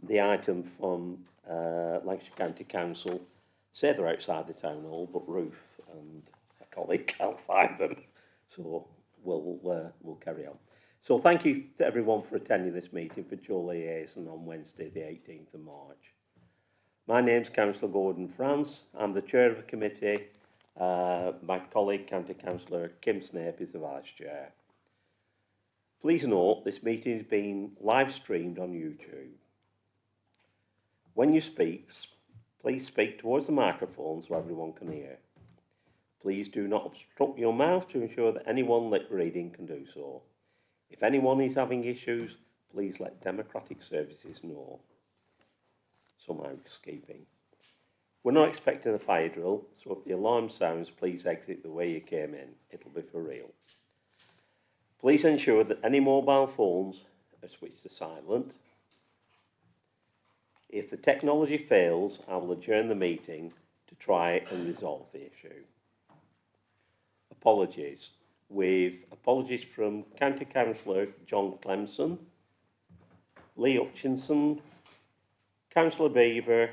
the item from Lancashire County Council. Say they're outside the town hall, but Ruth and a colleague can't find them, so we'll carry on. So thank you to everyone for attending this meeting for Chorley Liaison on Wednesday the 18th of March. My name's Councillor Gordon France. I'm the chair of the committee. My colleague, County Councillor Kim Snape, is the vice chair. Please note this meeting is being live streamed on YouTube. When you speak, please speak towards the microphone so everyone can hear. Please do not obstruct your mouth to ensure that anyone lip reading can do so. If anyone is having issues, please let Democratic Services know. Some housekeeping. We're not expecting a fire drill, so if the alarm sounds, please exit the way you came in. It'll be for real. Please ensure that any mobile phones are switched to silent. If the technology fails, I will adjourn the meeting to try and resolve the issue. Apologies. With apologies from County Councillor John Clemson, Lee Hutchinson, Councillor Beaver,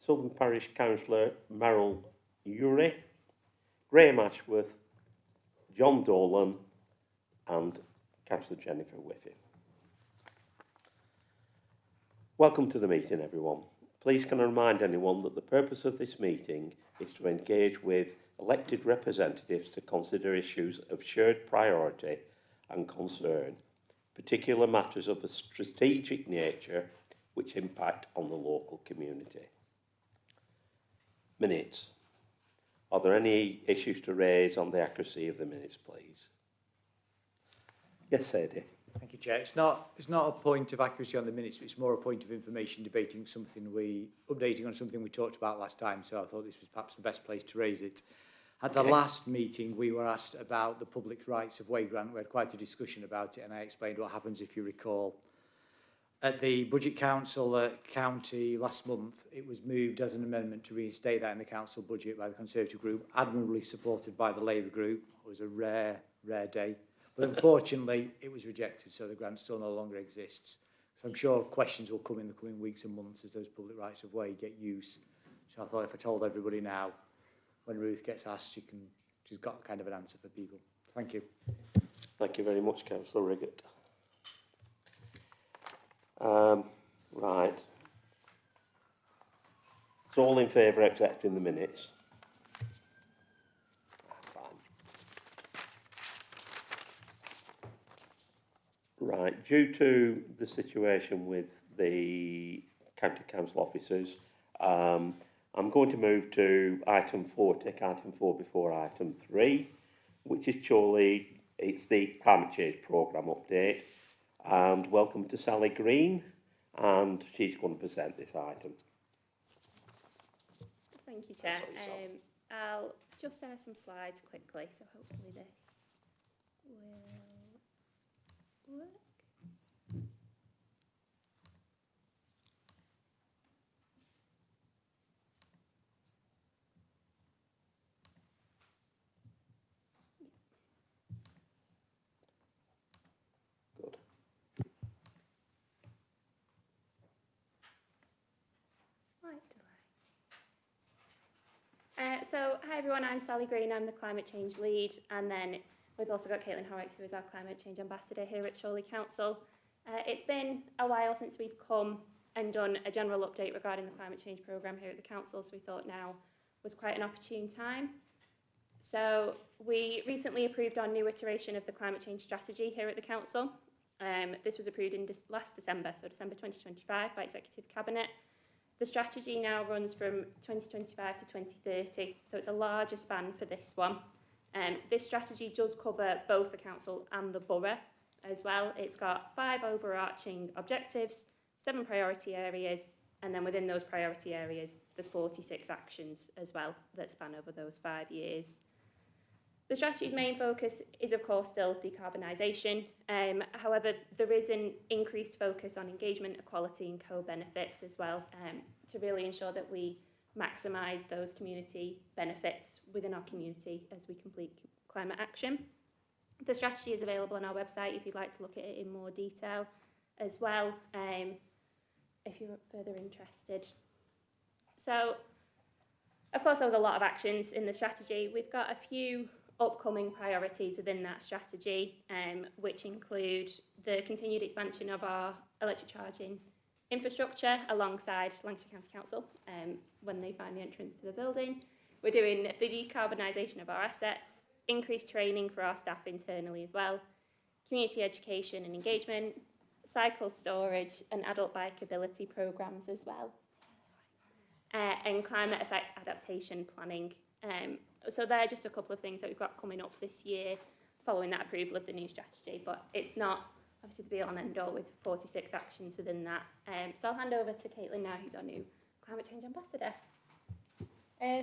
Southern Parish Councillor Merrill Urey, Graham Ashworth, John Dolan and Councillor Jennifer Whiffin. Welcome to the meeting, everyone. Please can I remind anyone that the purpose of this meeting is to engage with elected representatives to consider issues of shared priority and concern, particular matters of a strategic nature which impact on the local community. Minutes. Are there any issues to raise on the accuracy of the minutes, please? Yes, Sadie. Thank you, Chair. It's not a point of accuracy on the minutes, but it's more a point of information, updating on something we talked about last time, so I thought this was perhaps the best place to raise it. At the last meeting, we were asked about the public rights of way grant. We had quite a discussion about it, and I explained what happens if you recall. At the Budget Council County last month, it was moved as an amendment to reinstate that in the council budget by the Conservative group, admirably supported by the Labour group. It was a rare day. But unfortunately, it was rejected, so the grant still no longer exists. So I'm sure questions will come in the coming weeks and months as those public rights of way get use. So I thought if I told everybody now, when Ruth gets asked, she's got kind of an answer for people. Thank you. Thank you very much, Councillor Riggott. Right. So all in favour of accepting the minutes? Right, due to the situation with the County Council officers, I'm going to move to item 4, take item 4 before item 3, which is Chorley. It's the climate change programme update. And welcome to Sally Green, and she's going to present this item. Thank you, Chair. I'll just share some slides quickly, so hopefully this will work. Good. Slight delay. So, hi everyone, I'm Sally Green, I'm the climate change lead, and then we've also got Caitlin Horrocks, who is our climate change ambassador here at Chorley Council. It's been a while since we've come and done a general update regarding the climate change programme here at the council, so we thought now was quite an opportune time. So we recently approved our new iteration of the climate change strategy here at the council. This was approved in last December, so December 2025 by Executive Cabinet. The strategy now runs from 2025 to 2030, so it's a larger span for this one. This strategy does cover both the council and the borough as well. It's got 5 overarching objectives, 7 priority areas, and then within those priority areas, there's 46 actions as well that span over those 5 years. The strategy's main focus is, of course, still decarbonisation. However, there is an increased focus on engagement, equality and co-benefits as well, to really ensure that we maximise those community benefits within our community as we complete climate action. The strategy is available on our website if you'd like to look at it in more detail as well. if you're further interested. So, of course, there was a lot of actions in the strategy. We've got a few upcoming priorities within that strategy, which include the continued expansion of our electric charging infrastructure alongside Lancashire County Council when they find the entrance to the building. We're doing the decarbonisation of our assets, increased training for our staff internally as well, community education and engagement, cycle storage and adult bikeability programmes as well, and climate effect adaptation planning. So they're just a couple of things that we've got coming up this year following that approval of the new strategy, but it's not obviously the be-all and end-all with 46 actions within that. So I'll hand over to Caitlin now, who's our new climate change ambassador.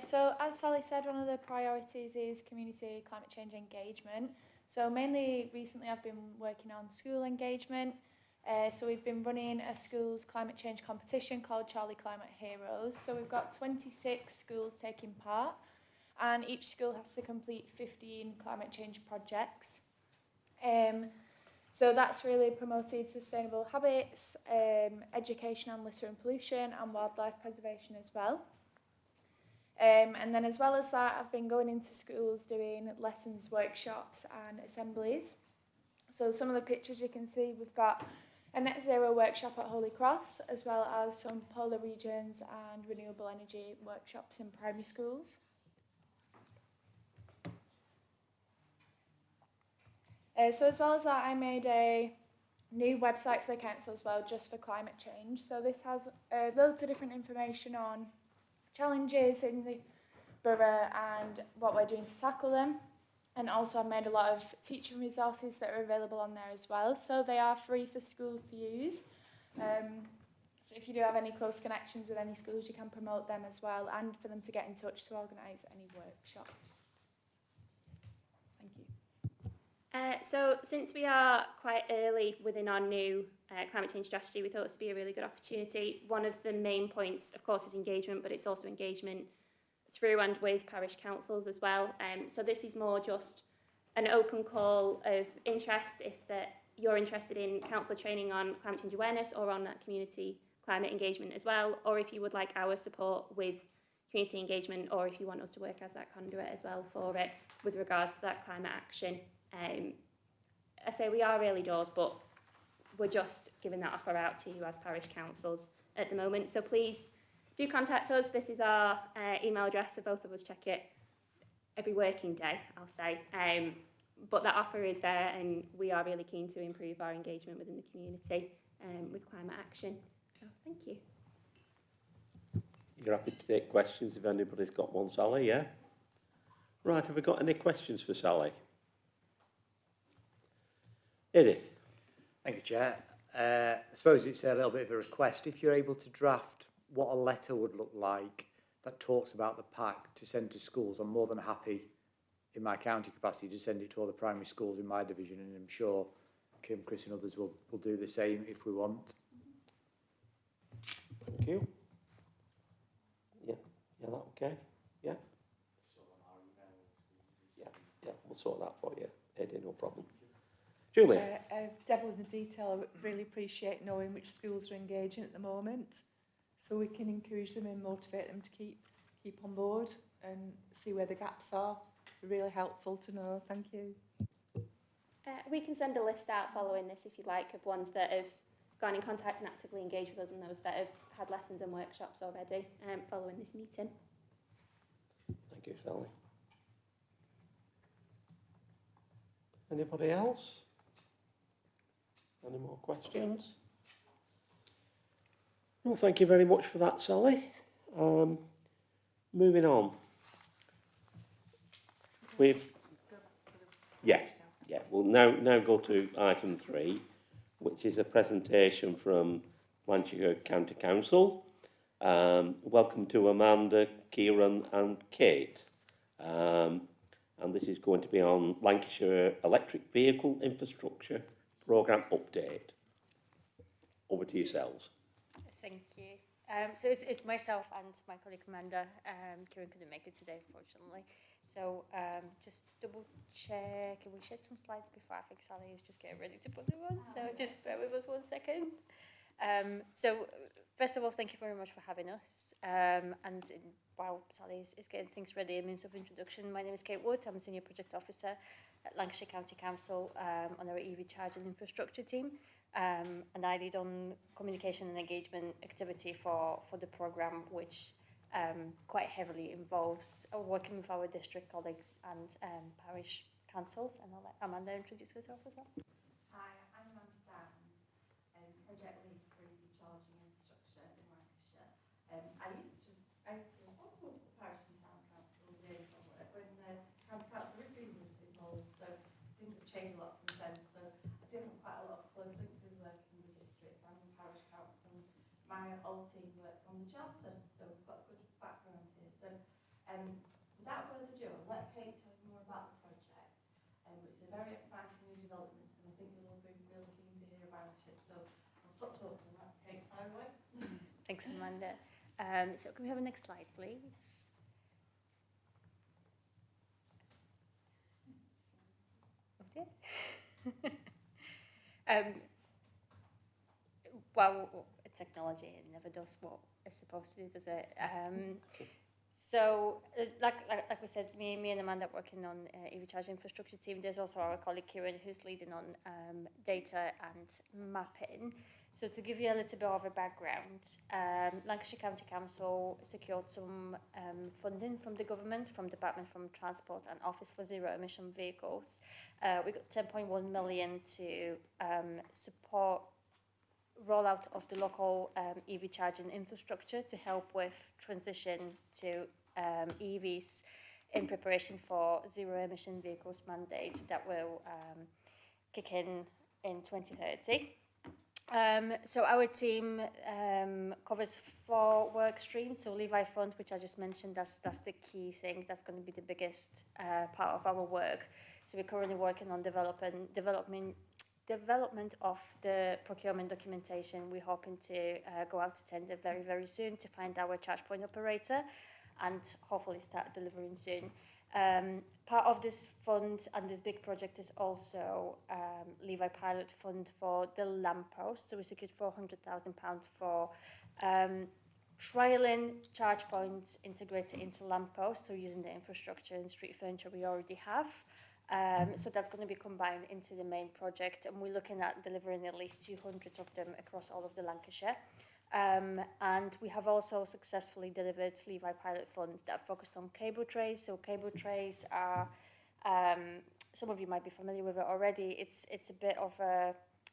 So as Sally said, one of the priorities is community climate change engagement. So mainly recently I've been working on school engagement. So we've been running a schools climate change competition called Chorley Climate Heroes. So we've got 26 schools taking part, and each school has to complete 15 climate change projects. So that's really promoted sustainable habits, education on litter and pollution, and wildlife preservation as well. And then as well as that, I've been going into schools doing lessons, workshops and assemblies. So some of the pictures you can see, we've got a net zero workshop at Holy Cross, as well as some polar regions and renewable energy workshops in primary schools. So as well as that, I made a new website for the council as well, just for climate change. So this has loads of different information on challenges in the borough and what we're doing to tackle them. And also I've made a lot of teaching resources that are available on there as well. So they are free for schools to use. So if you do have any close connections with any schools, you can promote them as well, and for them to get in touch to organise any workshops. Thank you. So since we are quite early within our new climate change strategy, we thought this would be a really good opportunity. One of the main points, of course, is engagement, but it's also engagement through and with parish councils as well. So this is more just an open call of interest if you're interested in councillor training on climate change awareness or on that community climate engagement as well, or if you would like our support with community engagement, or if you want us to work as that conduit as well for it with regards to that climate action. I say we are early doors, but we're just giving that offer out to you as parish councils at the moment. So please do contact us. This is our email address, so both of us check it every working day, I'll say. But that offer is there, and we are really keen to improve our engagement within the community with climate action. So thank you. You're happy to take questions if anybody's got one, Sally, yeah? Right, have we got any questions for Sally? Eddie? Thank you, Chair. I suppose it's a little bit of a request. If you're able to draft what a letter would look like that talks about the pack to send to schools, I'm more than happy in my county capacity to send it to all the primary schools in my division, and I'm sure Kim, Chris and others will do the same if we want. Thank you. Yeah, that okay? Yeah? Yeah, we'll sort that for you, Eddie, no problem. Julie? Devil in the detail, I really appreciate knowing which schools are engaging at the moment, so we can encourage them and motivate them to keep on board and see where the gaps are. Really helpful to know. Thank you. We can send a list out following this, if you like, of ones that have gone in contact and actively engaged with us, and those that have had lessons and workshops already following this meeting. Thank you, Sally. Anybody else? Any more questions? Well, thank you very much for that, Sally. Moving on. We'll now go to item 3, which is a presentation from Lancashire County Council. Welcome to Amanda, Kieran and Kate. And this is going to be on Lancashire Electric Vehicle Infrastructure Programme Update. Over to yourselves. Thank you. So it's myself and my colleague Amanda. Kieran couldn't make it today, unfortunately. So just double check. Can we shed some slides before? I think Sally is just getting ready to put them on. So just bear with us 1 second. So first of all, thank you very much for having us. While Sally is getting things ready, a means of introduction, my name is Kate Wood. I'm a Senior Project Officer at Lancashire County Council on our EV charging infrastructure team. And I lead on communication and engagement activity for the programme, which quite heavily involves working with our district colleagues and parish councils. And I'll let Amanda introduce herself as well. Hi, I'm Amanda Downs, project lead for EV charging infrastructure in Lancashire. I used to be responsible for the parish and town council doing some work when the county council originally was involved, so things have changed a lot since then. So I do have quite a lot of close links with working with districts and the parish council. And my old team works on the charter, so we've got a good background here. So without further ado, I'll let Kate tell you more about the project. It's a very exciting new development, and I think you'll all be really keen to hear about it. So I'll stop talking and let Kate fire away. Thanks, Amanda. So can we have a next slide, please? Oh dear. Well, technology, it never does what it's supposed to do, does it? So, like we said, me and Amanda are working on EV charging infrastructure team. There's also our colleague Kieran who's leading on data and mapping. So to give you a little bit of a background, Lancashire County Council secured some funding from the government, from Department for Transport and Office for Zero Emission Vehicles. We got 10.1 million to support rollout of the local EV charging infrastructure to help with transition to EVs in preparation for zero emission vehicles mandate that will kick in 2030. So our team covers 4 work streams. So Levi Fund, which I just mentioned, that's the key thing. That's going to be the biggest part of our work. So we're currently working on development of the procurement documentation. We're hoping to go out to tender very, very soon to find our charge point operator and hopefully start delivering soon. Part of this fund and this big project is also Levi Pilot Fund for the lamppost. So we secured £400,000 for trialling charge points integrated into lampposts, so using the infrastructure and street furniture we already have. So that's going to be combined into the main project, and we're looking at delivering at least 200 of them across all of the Lancashire. And we have also successfully delivered Levi Pilot Fund that focused on cable trays. So cable trays are, some of you might be familiar with it already. It's a bit of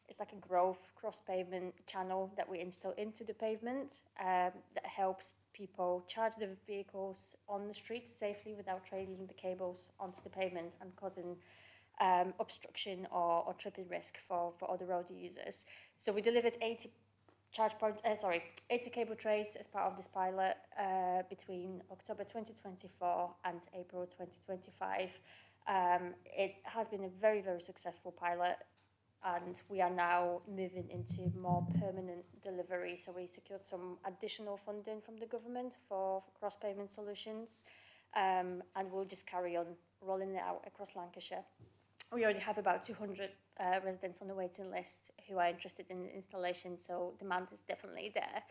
it's like a grove cross-pavement channel that we install into the pavement that helps people charge their vehicles on the street safely without trailing the cables onto the pavement and causing obstruction or tripping risk for other road users. So we delivered 80 cable trays as part of this pilot between October 2024 and April 2025. It has been a very, very successful pilot, and we are now moving into more permanent delivery. So we secured some additional funding from the government for cross-pavement solutions, and we'll just carry on rolling it out across Lancashire. We already have about 200 residents on the waiting list who are interested in the installation, so demand is definitely there.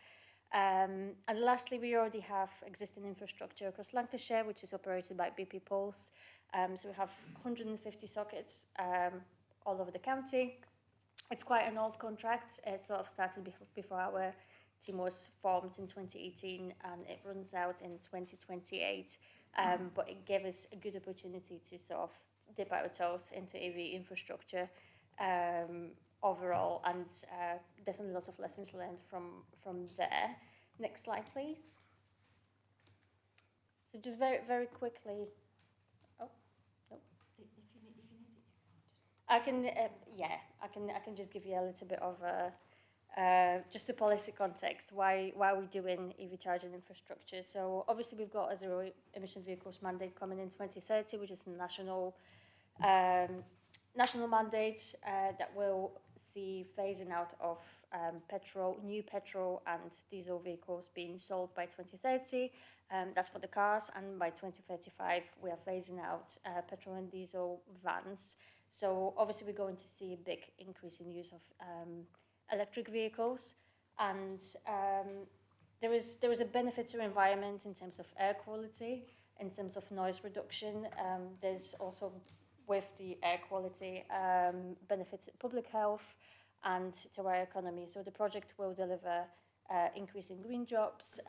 And lastly, we already have existing infrastructure across Lancashire, which is operated by BP Pulse. So we have 150 sockets all over the county. It's quite an old contract. It sort of started before our team was formed in 2018, and it runs out in 2028. But it gave us a good opportunity to sort of dip our toes into EV infrastructure overall, and definitely lots of lessons learned from there. Next slide, please. So just very, very quickly. Oh, no. If you need it, I can just give you a little bit of just a policy context why we're doing EV charging infrastructure. So obviously we've got a zero emission vehicles mandate coming in 2030, which is a national mandate that will see phasing out of new petrol and diesel vehicles being sold by 2030. That's for the cars, and by 2035 we are phasing out petrol and diesel vans. So obviously we're going to see a big increase in use of electric vehicles. and there is a benefit to environment in terms of air quality, in terms of noise reduction. There's also, with the air quality, benefits to public health and to our economy. So the project will deliver increase in green jobs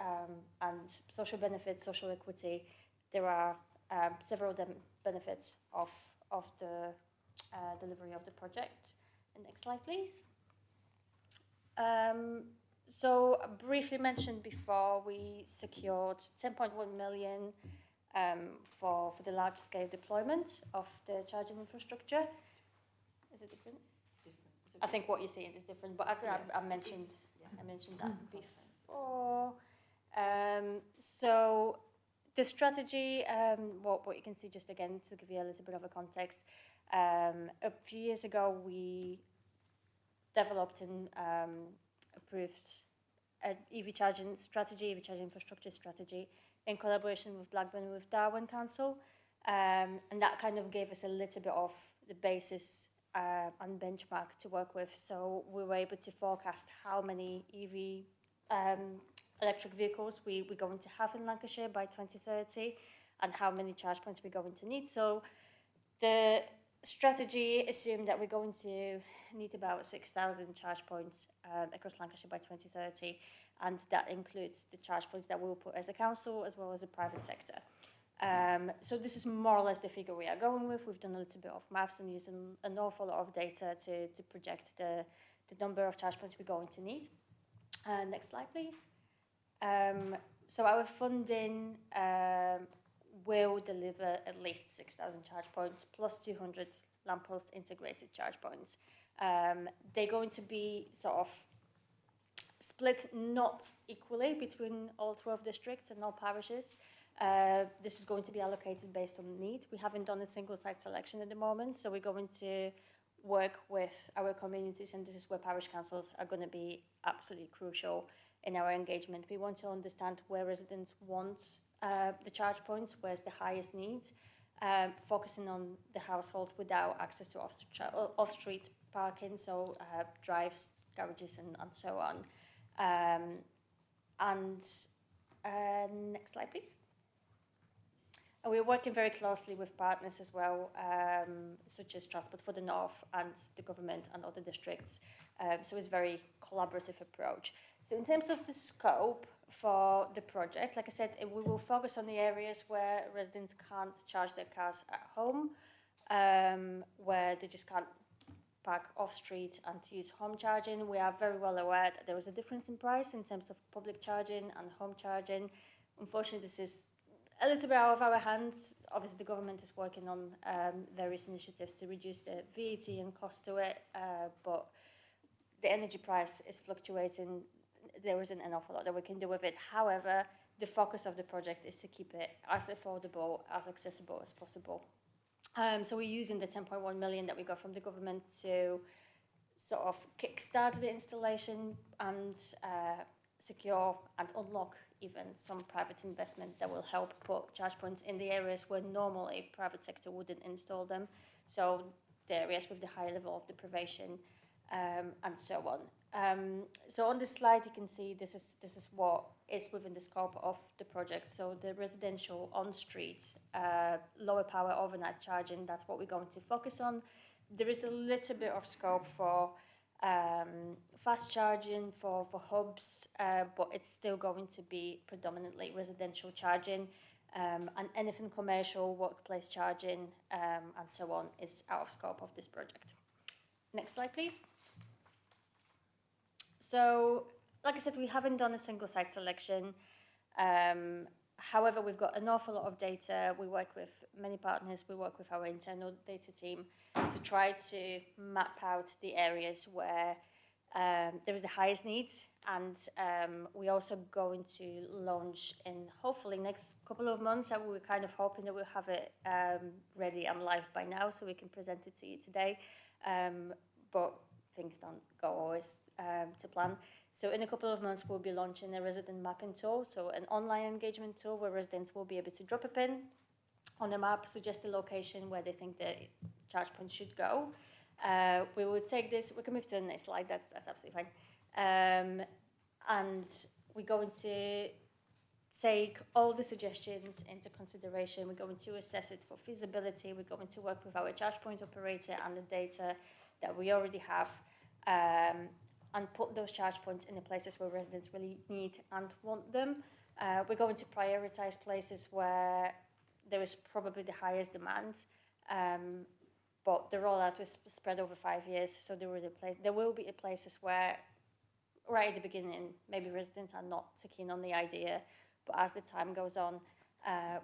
and social benefits, social equity. There are several benefits of the delivery of the project. And next slide, please. So briefly mentioned before, we secured 10.1 million for the large-scale deployment of the charging infrastructure. Is it different? It's different. I think what you're seeing is different, but I mentioned that before. So the strategy, what you can see just again to give you a little bit of a context, a few years ago we developed and approved an EV charging strategy, EV charging infrastructure strategy in collaboration with Blackburn and with Darwen Council, and that kind of gave us a little bit of the basis and benchmark to work with. So we were able to forecast how many EV electric vehicles we're going to have in Lancashire by 2030 and how many charge points we're going to need. So the strategy assumed that we're going to need about 6,000 charge points across Lancashire by 2030, and that includes the charge points that we'll put as a council as well as the private sector. So this is more or less the figure we are going with. We've done a little bit of maths and used an awful lot of data to project the number of charge points we're going to need. Next slide, please. So our funding will deliver at least 6,000 charge points plus 200 lamppost integrated charge points. They're going to be sort of split not equally between all 12 districts and all parishes. This is going to be allocated based on need. We haven't done a single site selection at the moment, so we're going to work with our communities, and this is where parish councils are going to be absolutely crucial in our engagement. We want to understand where residents want the charge points, where's the highest need, focusing on the household without access to off-street parking, so drives, garages and so on. Next slide, please. And we're working very closely with partners as well, such as Transport for the North and the government and other districts. So it's a very collaborative approach. So in terms of the scope for the project, like I said, we will focus on the areas where residents can't charge their cars at home, where they just can't park off-street and use home charging. We are very well aware that there is a difference in price in terms of public charging and home charging. Unfortunately, this is a little bit out of our hands. Obviously, the government is working on various initiatives to reduce the VAT and cost to it, but the energy price is fluctuating. There isn't an awful lot that we can do with it. However, the focus of the project is to keep it as affordable, as accessible as possible. So we're using the 10.1 million that we got from the government to sort of kickstart the installation and secure and unlock even some private investment that will help put charge points in the areas where normally private sector wouldn't install them. So the areas with the high level of deprivation and so on. So on this slide, you can see this is what is within the scope of the project. So the residential on-street, lower power overnight charging, that's what we're going to focus on. There is a little bit of scope for fast charging, for hubs, but it's still going to be predominantly residential charging, and anything commercial, workplace charging, and so on is out of scope of this project. Next slide, please. So, like I said, we haven't done a single site selection. However, we've got an awful lot of data. We work with many partners. We work with our internal data team to try to map out the areas where there is the highest needs. And we're also going to launch in hopefully next couple of months. And we're kind of hoping that we'll have it ready and live by now so we can present it to you today. But things don't go always to plan. So in a couple of months, we'll be launching a resident mapping tool, so an online engagement tool where residents will be able to drop a pin on a map, suggest a location where they think the charge point should go. We will take this, we can move to the next slide, that's absolutely fine. and we're going to take all the suggestions into consideration. We're going to assess it for feasibility. We're going to work with our charge point operator and the data that we already have, and put those charge points in the places where residents really need and want them. We're going to prioritise places where there is probably the highest demand, but the rollout was spread over 5 years, so there will be places where right at the beginning maybe residents are not so keen on the idea, but as the time goes on,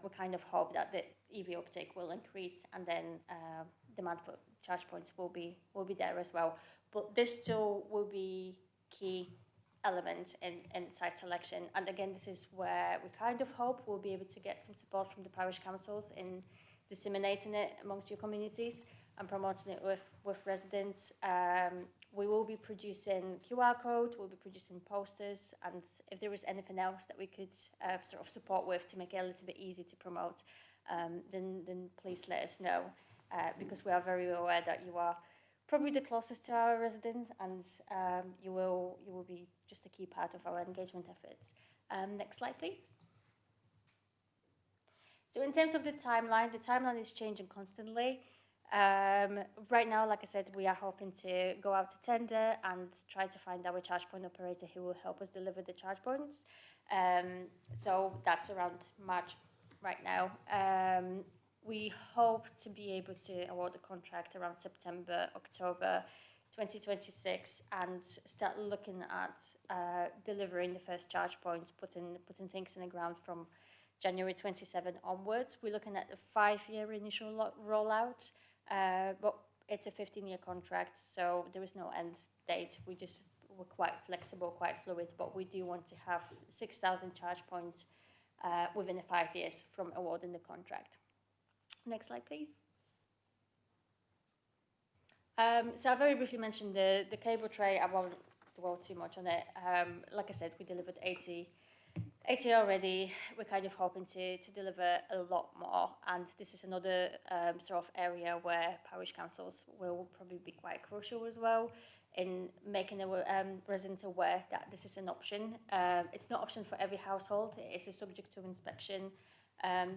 we kind of hope that the EV uptake will increase, and then demand for charge points will be there as well. But this still will be key element in site selection. And again, this is where we kind of hope we'll be able to get some support from the parish councils in disseminating it amongst your communities and promoting it with residents. We will be producing QR code, we'll be producing posters, and if there is anything else that we could sort of support with to make it a little bit easy to promote, then please let us know, because we are very aware that you are probably the closest to our residents, and you will be just a key part of our engagement efforts. Next slide, please. So in terms of the timeline is changing constantly. Right now, like I said, we are hoping to go out to tender and try to find our charge point operator who will help us deliver the charge points. So that's around March right now. We hope to be able to award the contract around September, October 2026 and start looking at delivering the first charge points, putting things in the ground from January 27 onwards. We're looking at a 5-year initial rollout, but it's a 15-year contract, so there is no end date. We're quite flexible, quite fluid, but we do want to have 6,000 charge points within the 5 years from awarding the contract. Next slide, please. So I very briefly mentioned the cable tray. I won't dwell too much on it. Like I said, we delivered 80 already. We're kind of hoping to deliver a lot more, and this is another sort of area where parish councils will probably be quite crucial as well in making the residents aware that this is an option. It's not option for every household. It is subject to inspection.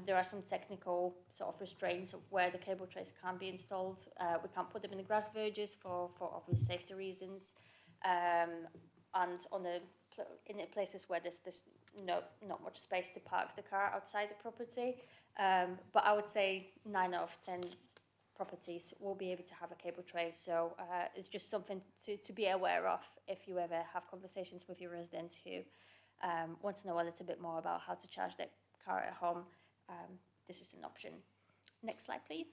There are some technical sort of restraints where the cable trays can't be installed. We can't put them in the grass verges for obvious safety reasons, and in the places where there's not much space to park the car outside the property. But I would say 9 out of 10 properties will be able to have a cable tray. So it's just something to be aware of if you ever have conversations with your residents who want to know a little bit more about how to charge their car at home. This is an option. Next slide, please.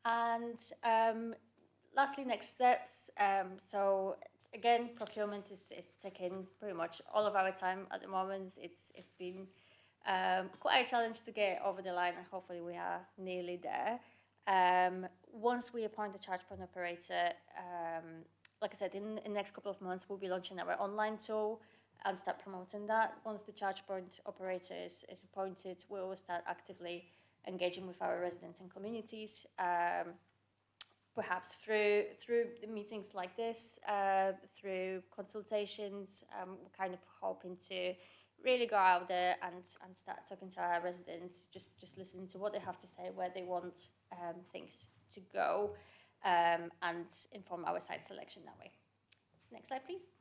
And lastly, next steps. So again, procurement is taking pretty much all of our time at the moment. It's been quite a challenge to get over the line, and hopefully we are nearly there. Once we appoint the charge point operator, like I said, in the next couple of months, we'll be launching our online tool and start promoting that. Once the charge point operator is appointed, we will start actively engaging with our residents and communities, perhaps through the meetings like this, through consultations. We're kind of hoping to really go out there and start talking to our residents, just listening to what they have to say, where they want things to go, and inform our site selection that way. Next slide, please.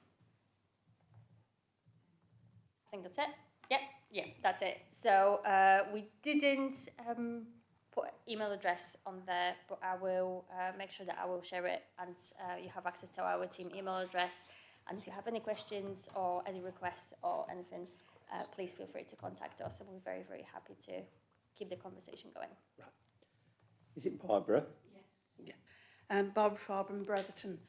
I think that's it. Yeah, that's it. So we didn't put email address on there, but I will make sure that I will share it, and you have access to our team email address. And if you have any questions or any requests or anything, please feel free to contact us, and we're very, very happy to keep the conversation going. Right. Is it Barbara? Yes. Yeah. Barbara Farber, Brotherton.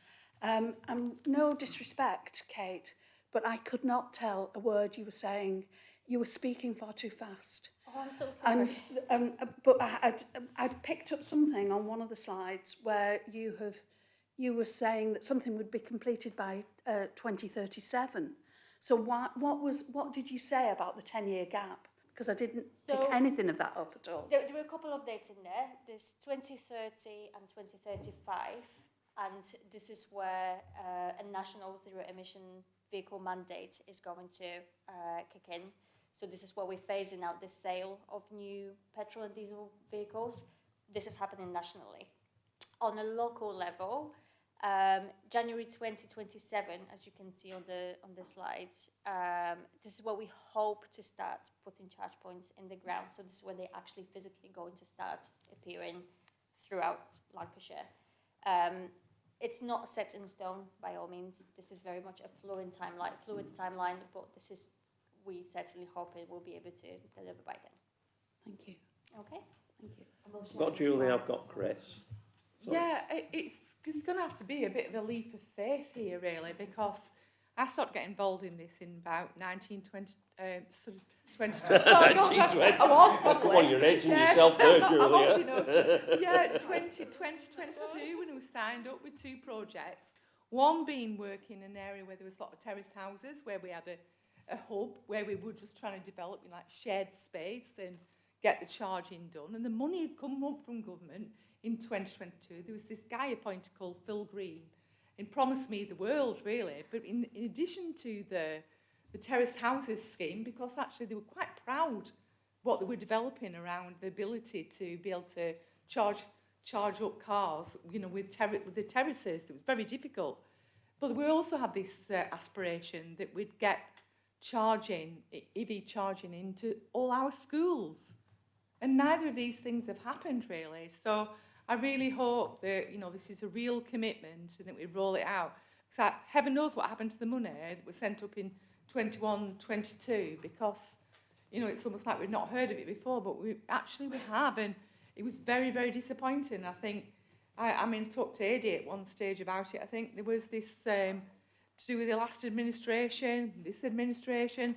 No disrespect, Kate, but I could not tell a word you were saying. You were speaking far too fast. Oh, I'm so sorry. And but I'd picked up something on one of the slides where you were saying that something would be completed by 2037. So what did you say about the 10-year gap? Because I didn't pick anything of that up at all. There were a couple of dates in there. There's 2030 and 2035, and this is where a national zero emission vehicle mandate is going to kick in. So this is where we're phasing out the sale of new petrol and diesel vehicles. This is happening nationally. On a local level, January 2027, as you can see on the slide, this is where we hope to start putting charge points in the ground. So this is where they're actually physically going to start appearing throughout Lancashire. It's not set in stone by all means. This is very much a fluid timeline, but this is, we certainly hope it will be able to deliver by then. Thank you. Okay. Thank you. I've got Julie, I've got Chris. Sorry. Yeah, it's going to have to be a bit of a leap of faith here, really, because I started getting involved in this in about 1920. I was probably. Come on, you're aging yourself there, I'm old Julia. enough. Yeah, 2022, when we signed up with 2 projects. One being working in an area where there was a lot of terraced houses, where we had a hub, where we were just trying to develop like shared space and get the charging done. And the money had come up from government in 2022. There was this guy appointed called Phil Green, and promised me the world, really. But in addition to the terraced houses scheme, because actually they were quite proud what they were developing around the ability to be able to charge up cars, you know, with the terraces. It was very difficult. But we also had this aspiration that we'd get EV charging into all our schools. And neither of these things have happened, really. So I really hope that, you know, this is a real commitment and that we roll it out. Because heaven knows what happened to the money that was sent up in 21, 22, because, you know, it's almost like we've not heard of it before, but we have, and it was very, very disappointing. I think, I talked to Eddie at one stage about it. I think there was this to do with the last administration, this administration.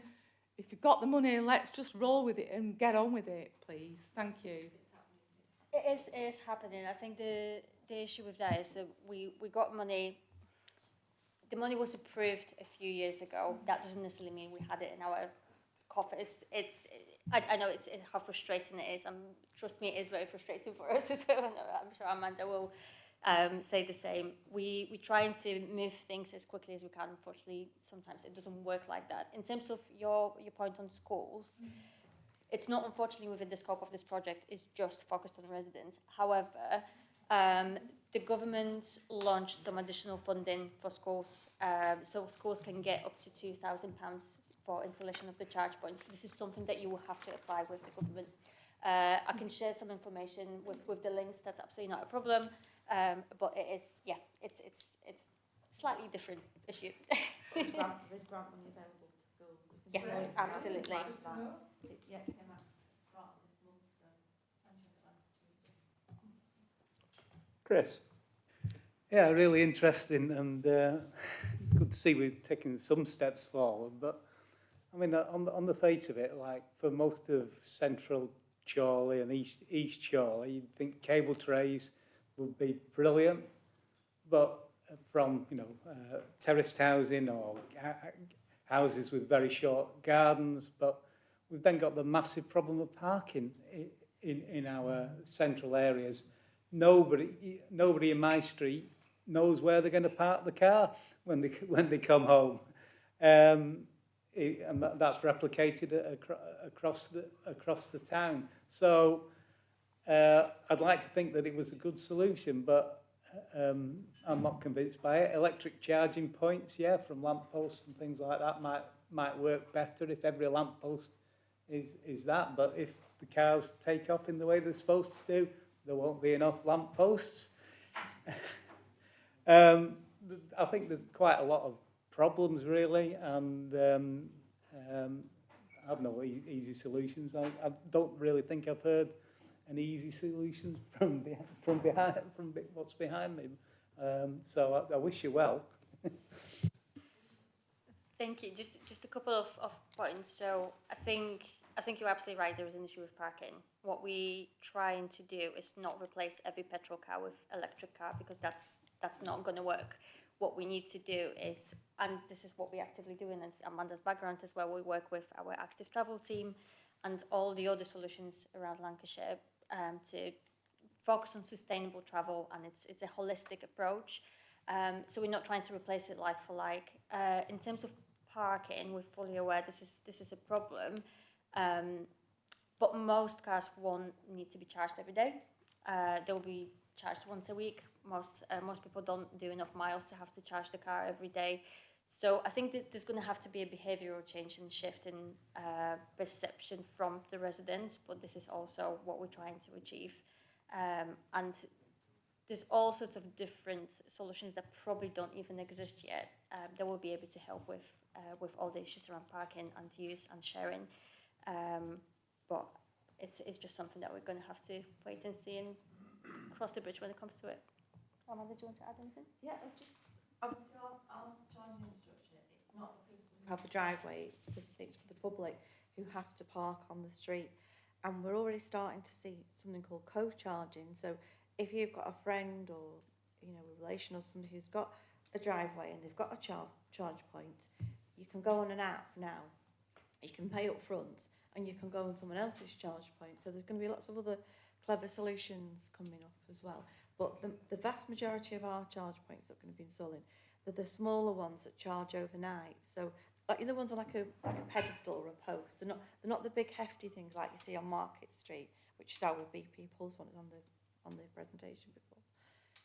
If you've got the money, let's just roll with it and get on with it, please. Thank you. It is happening. I think the issue with that is that we got money. The money was approved a few years ago. That doesn't necessarily mean we had it in our coffers. I know it's how frustrating it is. Trust me, it is very frustrating for us as well. I'm sure Amanda will say the same. We trying to move things as quickly as we can. Unfortunately, sometimes it doesn't work like that. In terms of your point on schools, it's not unfortunately within the scope of this project. It's just focused on residents. However, the government launched some additional funding for schools, so schools can get up to £2,000 for installation of the charge points. This is something that you will have to apply with the government. I can share some information with the links. That's absolutely not a problem. But it is, yeah, it's slightly different issue. There's grant money available for schools. Yes, absolutely. Yeah, it came out at the start of this month, so thank you for that. Chris. Yeah, really interesting, and good to see we've taken some steps forward. But I mean, on the face of it, like for most of central Chorley and east Chorley, you'd think cable trays would be brilliant, but from terraced housing or houses with very short gardens, but we've then got the massive problem of parking in our central areas. Nobody in my street knows where they're going to park the car when they come home, and that's replicated across the town. So I'd like to think that it was a good solution, but I'm not convinced by it. Electric charging points, yeah, from lampposts and things like that might work better if every lamppost is that. But if the cars take off in the way they're supposed to do, there won't be enough lampposts. I think there's quite a lot of problems, really, and I have no easy solutions. I don't really think I've heard an easy solution from what's behind me. So I wish you well. Thank you. Just a couple of points. So I think you're absolutely right. There is an issue with parking. What we're trying to do is not replace every petrol car with electric car, because that's not going to work. What we need to do is, and this is what we're actively doing, as Amanda's background as well, we work with our active travel team and all the other solutions around Lancashire to focused on sustainable travel, and it's a holistic approach. So we're not trying to replace it like for like. In terms of parking, we're fully aware this is a problem, but most cars won't need to be charged every day. They'll be charged once a week. Most people don't do enough miles to have to charge the car every day. So I think that there's going to have to be a behavioural change and shift in perception from the residents, but this is also what we're trying to achieve. And there's all sorts of different solutions that probably don't even exist yet that will be able to help with all the issues around parking and use and sharing. But it's just something that we're going to have to wait and see and cross the bridge when it comes to it. Amanda, do you want to add anything? Yeah, just obviously our charging infrastructure, it's not the people who have the driveway, it's for the public who have to park on the street. And we're already starting to see something called co-charging. So if you've got a friend or a relation or somebody who's got a driveway and they've got a charge point, you can go on an app now. You can pay up front and you can go on someone else's charge point. So there's going to be lots of other clever solutions coming up as well. But the vast majority of our charge points that we're going to be installing, they're the smaller ones that charge overnight. So like the ones on like a pedestal or a post. They're not the big hefty things like you see on Market Street, which is our BP Pulse one on the presentation before.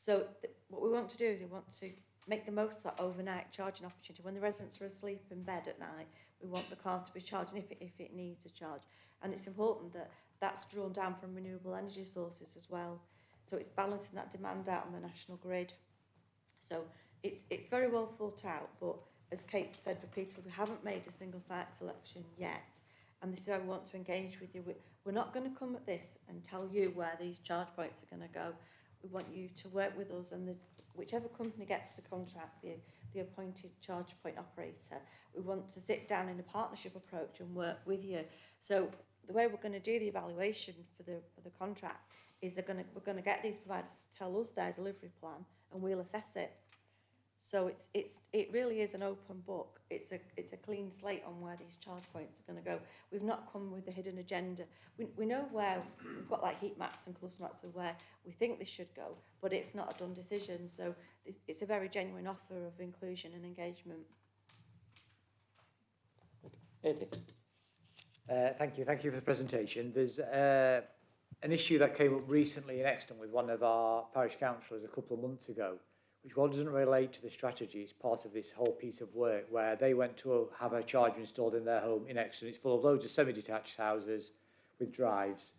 So what we want to do is we want to make the most of that overnight charging opportunity. When the residents are asleep in bed at night, we want the car to be charging if it needs a charge. And it's important that that's drawn down from renewable energy sources as well. So it's balancing that demand out on the national grid. So it's very well thought out, but as Kate said repeatedly, we haven't made a single site selection yet. And this is how we want to engage with you. We're not going to come at this and tell you where these charge points are going to go. We want you to work with us, and whichever company gets the contract, the appointed charge point operator, we want to sit down in a partnership approach and work with you. So the way we're going to do the evaluation for the contract is we're going to get these providers to tell us their delivery plan, and we'll assess it. So it really is an open book. It's a clean slate on where these charge points are going to go. We've not come with a hidden agenda. We know where we've got like heat maps and cluster maps of where we think they should go, but it's not a done decision. So it's a very genuine offer of inclusion and engagement. Eddie. Thank you for the presentation. There's an issue that came up recently in Exton with one of our parish councillors a couple of months ago, which one doesn't relate to the strategy. It's part of this whole piece of work where they went to have a charger installed in their home in Exton. It's full of loads of semi-detached houses with drives,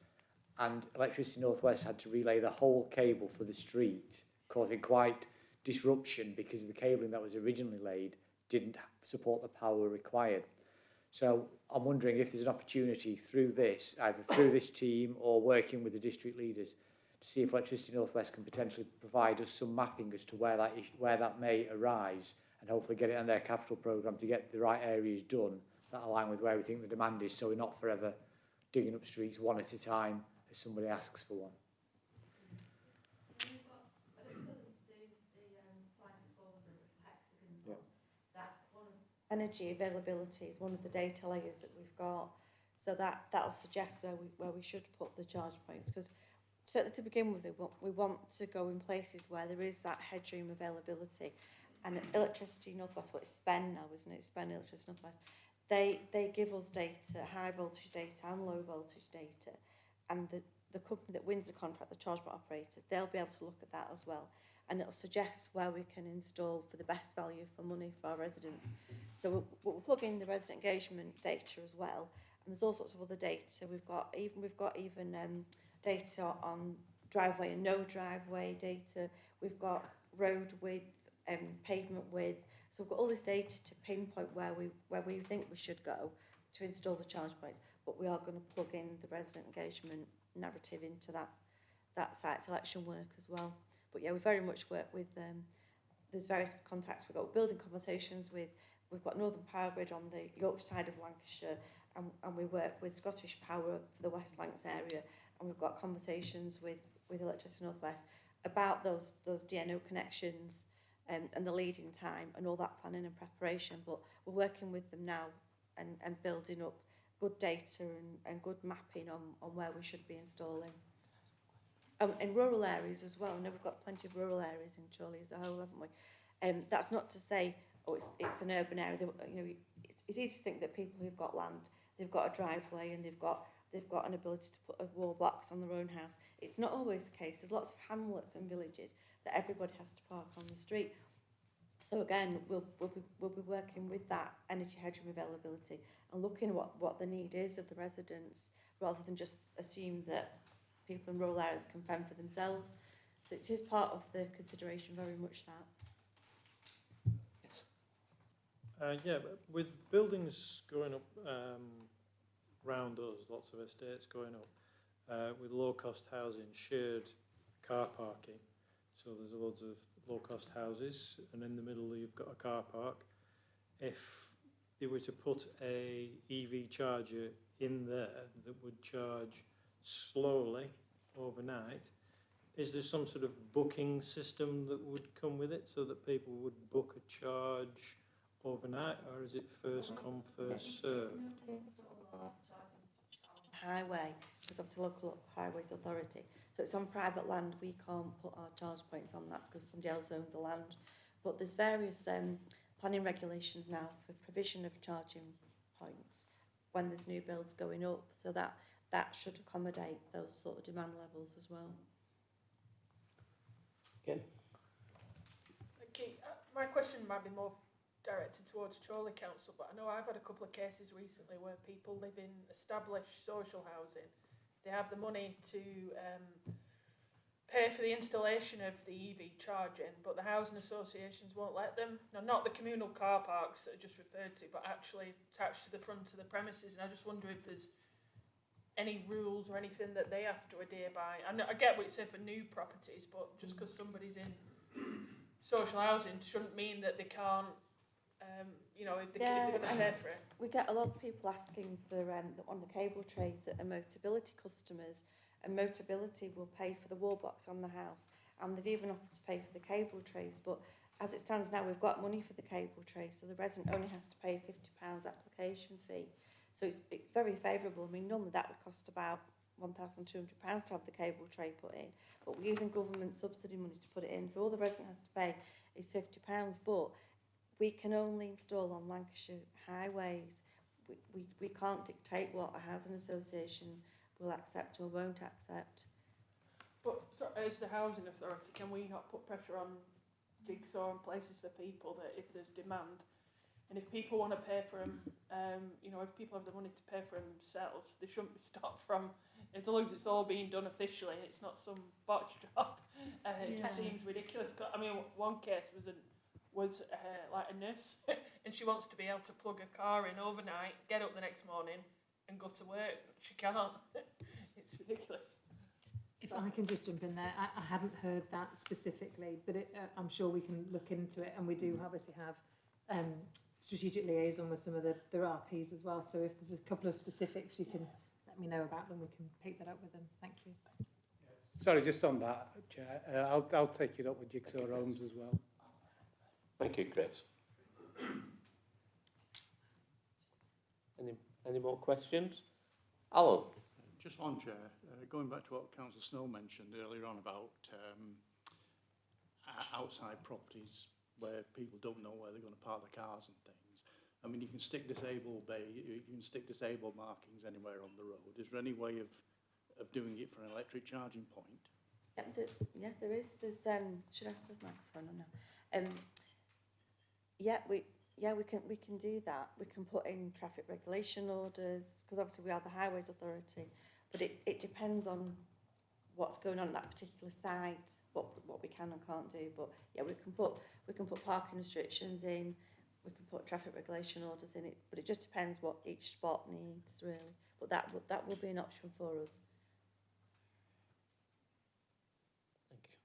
and Electricity North West had to relay the whole cable for the street, causing quite disruption because the cabling that was originally laid didn't support the power required. So I'm wondering if there's an opportunity through this, either through this team or working with the district leaders, to see if Electricity North West can potentially provide us some mapping as to where that may arise, and hopefully get it on their capital programme to get the right areas done that align with where we think the demand is, so we're not forever digging up streets one at a time as somebody asks for one. Energy availability is one of the data layers that we've got, so that'll suggest where we should put the charge points, because certainly to begin with we want to go in places where there is that headroom availability. And Electricity North West, what it's SPEN now, isn't it? SPEN Electricity North West, they give us data, high voltage data and low voltage data, and the company that wins the contract, the charge point operator, they'll be able to look at that as well, and it'll suggest where we can install for the best value for money for our residents. So we'll plug in the resident engagement data as well, and there's all sorts of other data. We've got even data on driveway and no driveway data. We've got road width, pavement width. So we've got all this data to pinpoint where we think we should go to install the charge points. But we are going to plug in the resident engagement narrative into that site selection work as well. But yeah, we very much work with there's various contacts. We've got building conversations with. We've got Northern Power Grid on the Yorkshire side of Lancashire, and we work with Scottish Power for the West Lancs area, and we've got conversations with Electricity North West about those DNO connections and the lead-in time and all that planning and preparation. But we're working with them now and building up good data and good mapping on where we should be installing. in rural areas as well. I know we've got plenty of rural areas in Chorley as a whole, haven't we? That's not to say, oh, it's an urban area. You know, it's easy to think that people who've got land, they've got a driveway and they've got an ability to put a wall box on their own house. It's not always the case. There's lots of hamlets and villages that everybody has to park on the street. So again, we'll be working with that energy headroom availability and looking at what the need is of the residents, rather than just assume that people in rural areas can fend for themselves. So it is part of the consideration, very much that. Yes. Yeah, but with buildings going up round us, lots of estates going up, with low-cost housing, shared car parking. So there's loads of low-cost houses, and in the middle you've got a car park. If they were to put a EV charger in there that would charge slowly overnight, is there some sort of booking system that would come with it so that people would book a charge overnight, or is it first come, first served? Highway, because obviously local highways authority. So it's on private land, we can't put our charge points on that because somebody else owns the land. But there's various planning regulations now for provision of charging points when there's new builds going up, so that should accommodate those sort of demand levels as well. Again. Okay, my question might be more directed towards Chorley Council, but I know I've had a couple of cases recently where people live in established social housing. They have the money to pay for the installation of the EV charging, but the housing associations won't let them. Now, not the communal car parks that are just referred to, but actually attached to the front of the premises. And I just wonder if there's any rules or anything that they have to adhere by. I get what you say for new properties, but just because somebody's in social housing shouldn't mean that they can't, you know, if they're going to pay for it. We get a lot of people asking for on the cable trays that are Motability customers, and Motability will pay for the wall box on the house, and they've even offered to pay for the cable trays. But as it stands now, we've got money for the cable tray, so the resident only has to pay a £50 application fee. So it's very favourable. I mean, normally that would cost about £1,200 to have the cable tray put in, but we're using government subsidy money to put it in, so all the resident has to pay is £50. But we can only install on Lancashire highways. We can't dictate what a housing association will accept or won't accept. But so, as the housing authority, can we not put pressure on Jigsaw and places for people that if there's demand, and if people want to pay for them, you know, if people have the money to pay for them themselves, they shouldn't be stopped from, as long as it's all being done officially, it's not some botch job. It just seems ridiculous. I mean, one case was like a nurse, and she wants to be able to plug a car in overnight, get up the next morning, and go to work. She can't. It's ridiculous. If I can just jump in there, I hadn't heard that specifically, but I'm sure we can look into it, and we do obviously have strategic liaison with some of the RPs as well. So if there's a couple of specifics you can let me know about them, we can pick that up with them. Thank you. Sorry, just on that, Chair, I'll take it up with Jigsaw Homes as well. Thank you, Chris. Any more questions? Alan? Just one, Chair. Going back to what Councillor Snow mentioned earlier on about outside properties where people don't know where they're going to park their cars and things. I mean, you can stick disabled markings anywhere on the road. Is there any way of doing it for an electric charging point? Yeah, there is. There's should I have the microphone on now? We can do that. We can put in traffic regulation orders, because obviously we are the Highways Authority, but it depends on what's going on at that particular site, what we can and can't do. But yeah, we can put parking restrictions in, we can put traffic regulation orders in it, but it just depends what each spot needs really. But that will be an option for us. Thank you.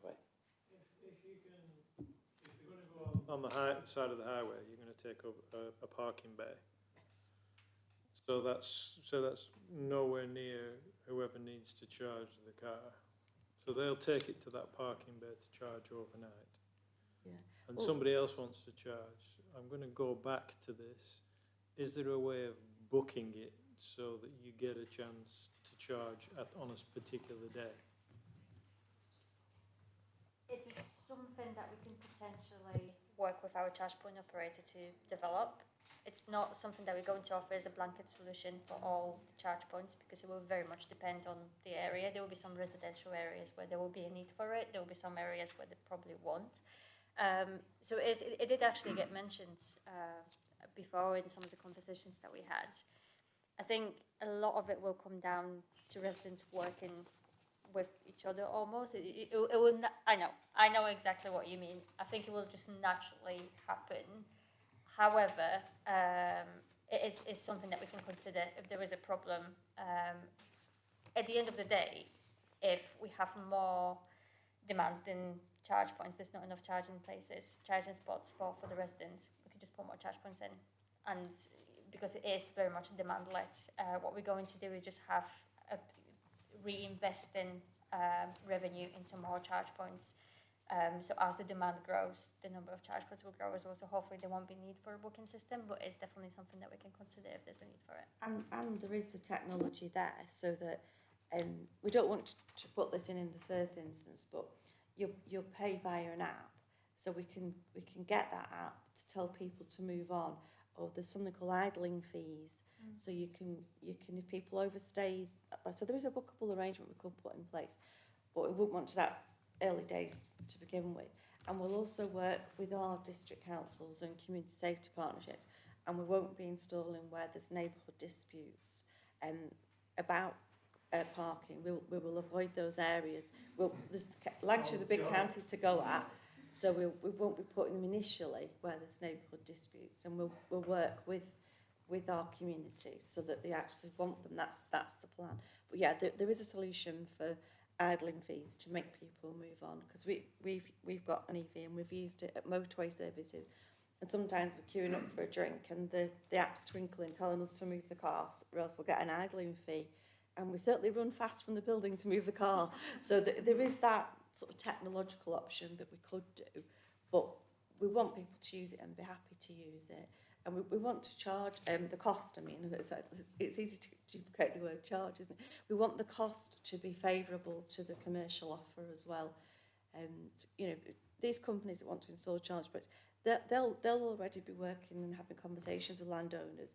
Right. If you're going to go on the side of the highway, you're going to take up a parking bay. Yes. So that's nowhere near whoever needs to charge the car. So they'll take it to that parking bay to charge overnight. Yeah. And somebody else wants to charge. I'm going to go back to this. Is there a way of booking it so that you get a chance to charge on a particular day? It is something that we can potentially work with our charge point operator to develop. It's not something that we're going to offer as a blanket solution for all the charge points, because it will very much depend on the area. There will be some residential areas where there will be a need for it. There will be some areas where they probably won't. So it did actually get mentioned before in some of the conversations that we had. I think a lot of it will come down to residents working with each other almost. It will. I know exactly what you mean. I think it will just naturally happen. However, it is something that we can consider if there is a problem. At the end of the day, if we have more demand than charge points, there's not enough charging spots for the residents, we can just put more charge points in. And because it is very much demand-led, what we're going to do is just have reinvest in revenue into more charge points. So as the demand grows, the number of charge points will grow as well. So hopefully there won't be need for a booking system, but it's definitely something that we can consider if there's a need for it. And there is the technology there, so that we don't want to put this in the first instance, but you'll pay via an app, so we can get that app to tell people to move on. Or there's something called idling fees, so you can if people overstay. So there is a bookable arrangement we could put in place, but we wouldn't want to that early days to begin with. And we'll also work with our district councils and community safety partnerships, and we won't be installing where there's neighbourhood disputes about parking. We will avoid those areas. Lancashire's a big county to go at, so we won't be putting them initially where there's neighbourhood disputes, and we'll work with our communities so that they actually want them. That's the plan. But yeah, there is a solution for idling fees to make people move on, because we've got an EV and we've used it at motorway services, and sometimes we're queuing up for a drink and the app's twinkling telling us to move the car, or else we'll get an idling fee, and we certainly run fast from the building to move the car. So there is that sort of technological option that we could do, but we want people to use it and be happy to use it, and we want to charge the cost. I mean, it's easy to duplicate the word charge, isn't it? We want the cost to be favourable to the commercial offer as well. You know, these companies that want to install charge points, they'll already be working and having conversations with landowners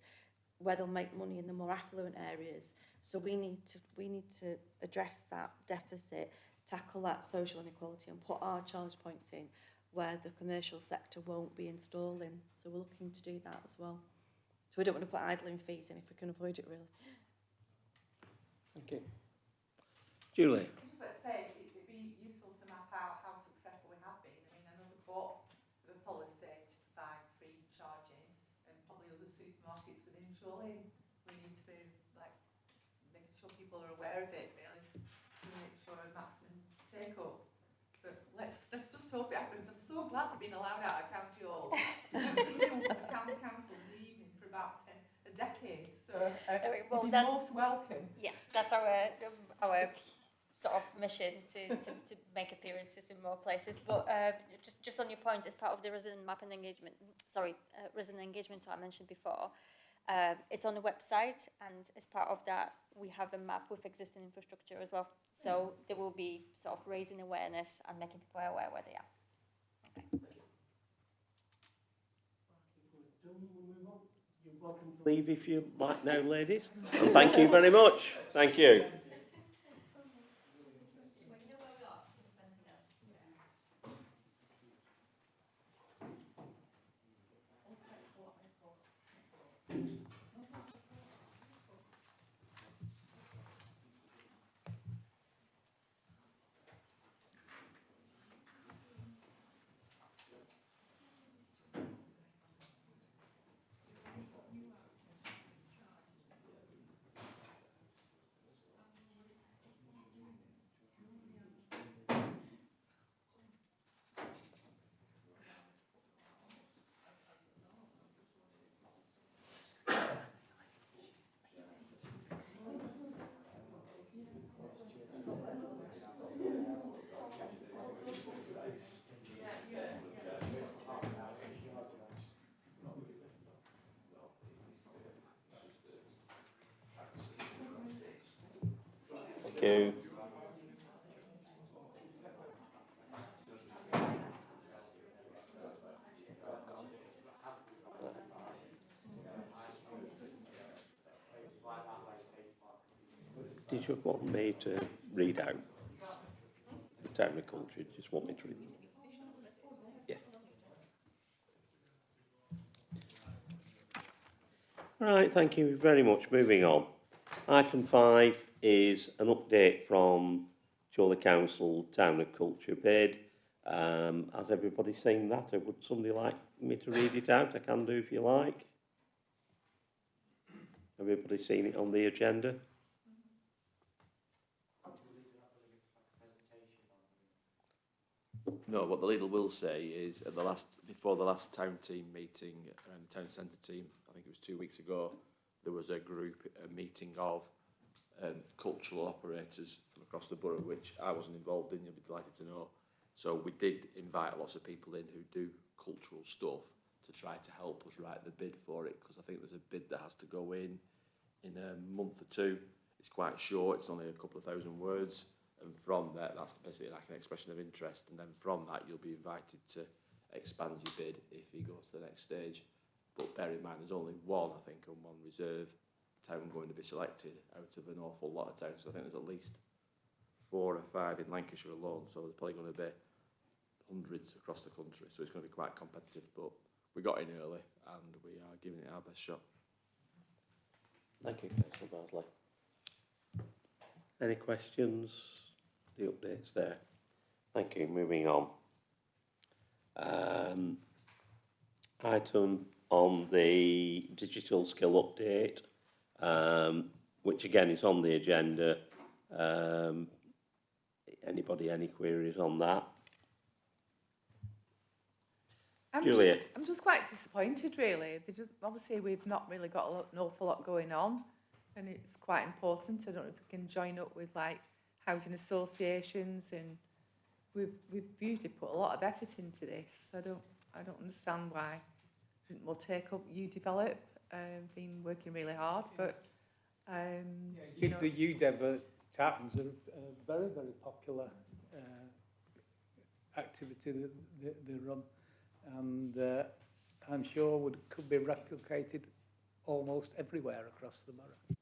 where they'll make money in the more affluent areas. So we need to address that deficit, tackle that social inequality, and put our charge points in where the commercial sector won't be installing. So we're looking to do that as well. So we don't want to put idling fees in if we can avoid it, really. Thank you. Julie? I just like to say, it'd be useful to map out how successful we have been. I mean, another bought the policy to provide free charging, and probably other supermarkets within Chorley. We need to be like making sure people are aware of it, really, to make sure a maximum take up. But let's just hope it happens. I'm so glad we've been allowed out of County Hall. The County Council in the evening for about a decade, so Well, you'd be that's- most welcome. Yes, that's our sort of mission to make appearances in more places. But just on your point, as part of the resident engagement tool I mentioned before, it's on the website, and as part of that, we have a map with existing infrastructure as well. So there will be sort of raising awareness and making people aware where they are. You're welcome to leave if you like now, ladies. And thank you very much. Thank you. you. Did you want me to read out the town of culture? Just want me to read? Yes. Right, thank you very much. Moving on. Item 5 is an update from Chorley Council Town of Culture bid. Has everybody seen that, or would somebody like me to read it out? I can do if you like. Everybody seen it on the agenda? No, what the leader will say is at before the last town team meeting around the town centre team, I think it was 2 weeks ago, there was a meeting of cultural operators from across the borough, which I wasn't involved in, you'll be delighted to know. So we did invite lots of people in who do cultural stuff to try to help us write the bid for it, because I think there's a bid that has to go in a month or two. It's quite short, it's only a couple of thousand words. And from that, that's basically like an expression of interest. And then from that, you'll be invited to expand your bid if you go to the next stage. But bear in mind, there's only one, I think, on one reserve town going to be selected out of an awful lot of towns. So I think there's at least 4 or 5 in Lancashire alone. So there's probably going to be hundreds across the country. So it's going to be quite competitive. But we got in early and we are giving it our best shot. Thank you, Councillor Bardley. Any questions? The updates there. Thank you. Moving on. Item on the digital skill update, which again is on the agenda. Anybody, any queries on that? Julia. I'm just quite disappointed, really. Obviously, we've not really got an awful lot going on, and it's quite important. I don't know if we can join up with like housing associations, and we've usually put a lot of effort into this. I don't understand why we'll take up UDevelop. Been working really hard, but the UDev tartans are a very, very popular activity that they run, and I'm sure could be replicated almost everywhere across the borough.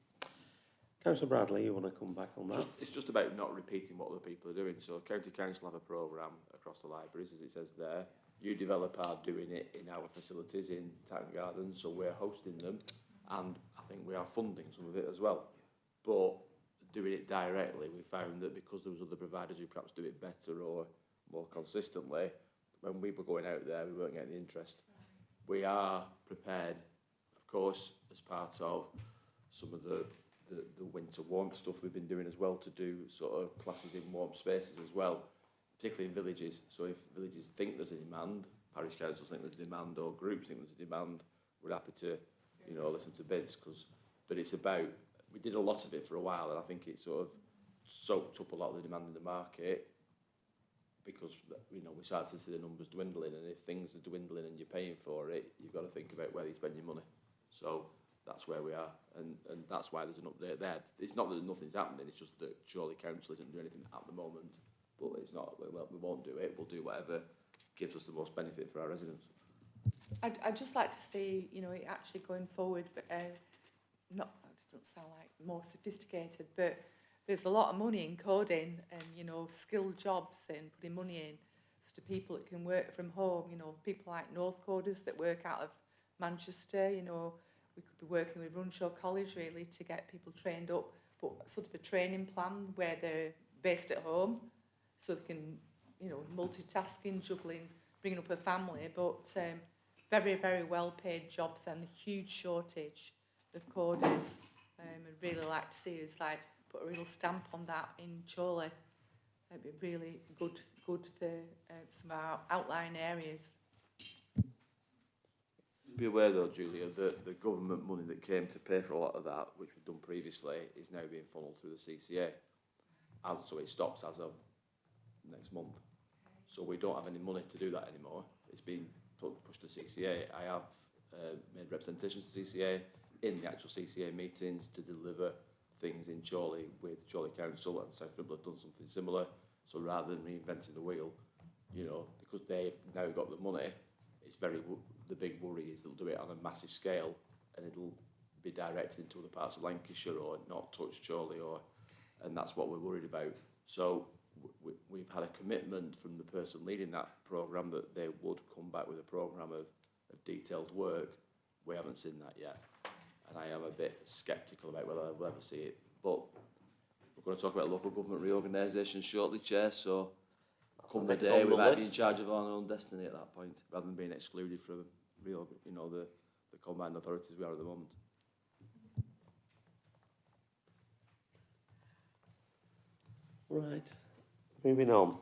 Councillor Bradley, you want to come back on that? It's just about not repeating what other people are doing. So County Council have a programme across the libraries, as it says there. UDevelop are doing it in our facilities in Town Gardens, so we're hosting them, and I think we are funding some of it as well. But doing it directly, we found that because there was other providers who perhaps do it better or more consistently, when we were going out there, we weren't getting the interest. We are prepared, of course, as part of some of the winter warmth stuff we've been doing as well, to do sort of classes in warm spaces as well, particularly in villages. So if villages think there's a demand, parish councils think there's a demand, or groups think there's a demand, we're happy to, listen to bids. But it's about, we did a lot of it for a while, and I think it sort of soaked up a lot of the demand in the market, because we started to see the numbers dwindling, and if things are dwindling and you're paying for it, you've got to think about where you spend your money. So that's where we are, and that's why there's an update there. It's not that nothing's happening, it's just that Chorley Council isn't doing anything at the moment, but it's not, well, we won't do it, we'll do whatever gives us the most benefit for our residents. I'd just like to see, it actually going forward, but not, it doesn't sound like more sophisticated, but there's a lot of money in coding and, skilled jobs and putting money in to people that can work from home, people like North Coders that work out of Manchester, we could be working with Runshaw College really to get people trained up, but sort of a training plan where they're based at home, so they can, multitasking, juggling, bringing up a family, but very, very well paid jobs and a huge shortage of coders. I'd really like to see us put a real stamp on that in Chorley. It'd be really good for some of our outlying areas. Be aware though, Julia, that the government money that came to pay for a lot of that, which we've done previously, is now being funneled through the CCA. And so it stops as of next month. So we don't have any money to do that anymore. It's been pushed to CCA. I have made representations to CCA in the actual CCA meetings to deliver things in Chorley with Chorley Council, and South Ribble have done something similar. So rather than reinventing the wheel, you know, because they've now got the money, it's the big worry is they'll do it on a massive scale and it'll be directed into other parts of Lancashire or not touch Chorley, and that's what we're worried about. So we've had a commitment from the person leading that programme that they would come back with a programme of detailed work. We haven't seen that yet, and I am a bit sceptical about whether we'll ever see it. But we're going to talk about local government reorganisation shortly, Chair, so come the day we might be in charge of our own destiny at that point, rather than being excluded from the combined authorities we are at the moment. Right, moving on.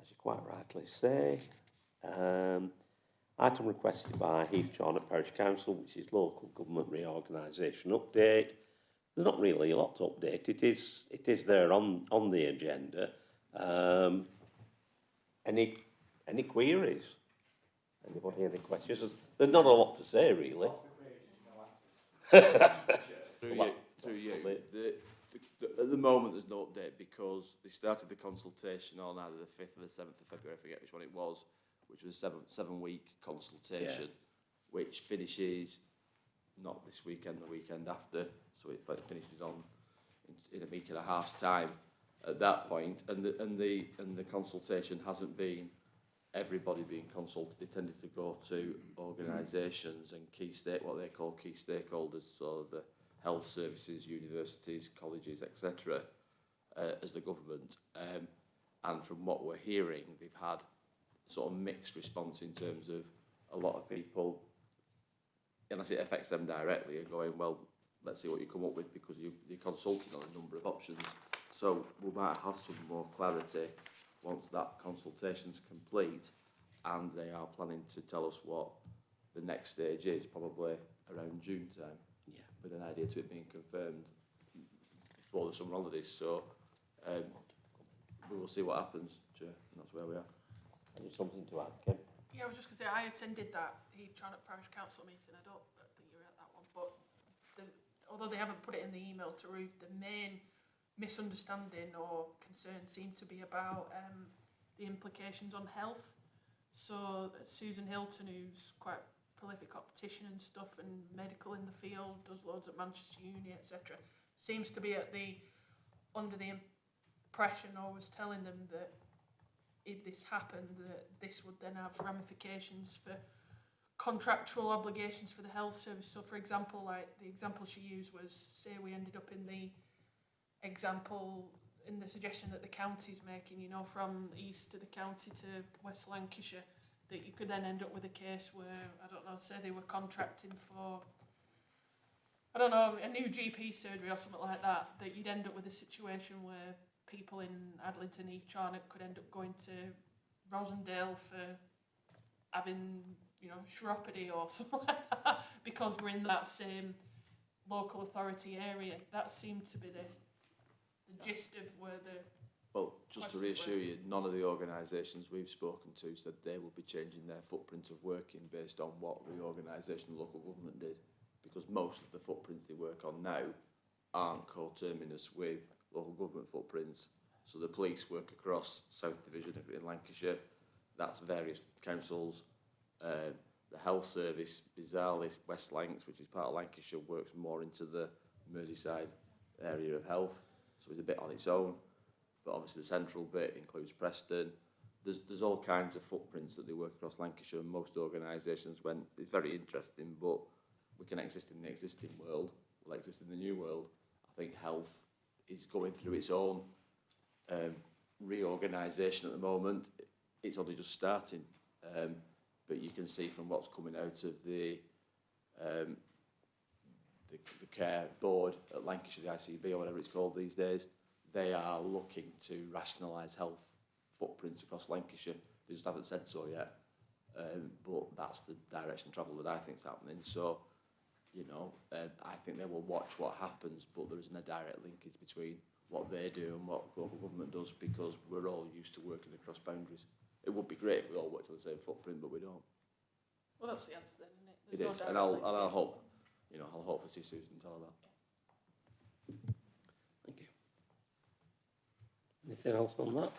As you quite rightly say, item requested by Heath Charnock Parish Council, which is local government reorganisation update. There's not really a lot to update. It is there on the agenda. Any queries? Anybody any questions? There's not a lot to say really. Through you. At the moment, there's no update because they started the consultation on either the 5th or the 7th of February, I forget which one it was, which was a seven-week consultation, which finishes not this weekend, the weekend after, so it finishes on in a week and a half's time at that point, and the consultation hasn't been everybody being consulted. They tended to go to organisations and what they call key stakeholders, so the health services, universities, colleges, etc., as the government. And from what we're hearing, they've had sort of mixed response in terms of a lot of people, unless it affects them directly, are going, well, let's see what you come up with, because you're consulting on a number of options. So we might have some more clarity once that consultation's complete, and they are planning to tell us what the next stage is, probably around June time, with an idea to it being confirmed before the summer holidays. So we will see what happens, Chair, and that's where we are. There's something to add, Kim? Yeah, I was just going to say, I attended that Heath Charnock Parish Council meeting. I don't think you were at that one, but although they haven't put it in the email to Ruth, the main misunderstanding or concern seemed to be about the implications on health. So Susan Hilton, who's quite prolific optician and stuff and medical in the field, does loads at Manchester Uni, etc., seems to be under the impression, or was telling them, that if this happened, that this would then have ramifications for contractual obligations for the health service. So for example, like the example she used was, say we ended up in the example, in the suggestion that the county's making, you know, from east to the county to West Lancashire, that you could then end up with a case where, I don't know, say they were contracting for, I don't know, a new GP surgery or something like that, that you'd end up with a situation where people in Adlington, Heath Charnock could end up going to Rosendale for having, you know, chiropody or something like that, because we're in that same local authority area. That seemed to be the gist of where the... Well, just to reassure you, none of the organisations we've spoken to said they will be changing their footprint of working based on what reorganisation the local government did, because most of the footprints they work on now aren't coterminous with local government footprints. So the police work across South Division in Lancashire, that's various councils. The health service, bizarrely, West Lancs, which is part of Lancashire, works more into the Merseyside area of health, so it's a bit on its own. But obviously the central bit includes Preston. There's all kinds of footprints that they work across Lancashire, and most organisations went, it's very interesting, but we can exist in the existing world, we'll exist in the new world. I think health is going through its own reorganisation at the moment. It's only just starting, but you can see from what's coming out of the care board at Lancashire, the ICB or whatever it's called these days, they are looking to rationalise health footprints across Lancashire. They just haven't said so yet, but that's the direction of travel that I think is happening. So, you know, I think they will watch what happens, but there isn't a direct linkage between what they do and what local government does, because we're all used to working across boundaries. It would be great if we all worked on the same footprint, but we don't. Well, that's the answer then, isn't it? It is, and I'll hope, you know, I'll hope to see Susan tell her that. Anything else on that?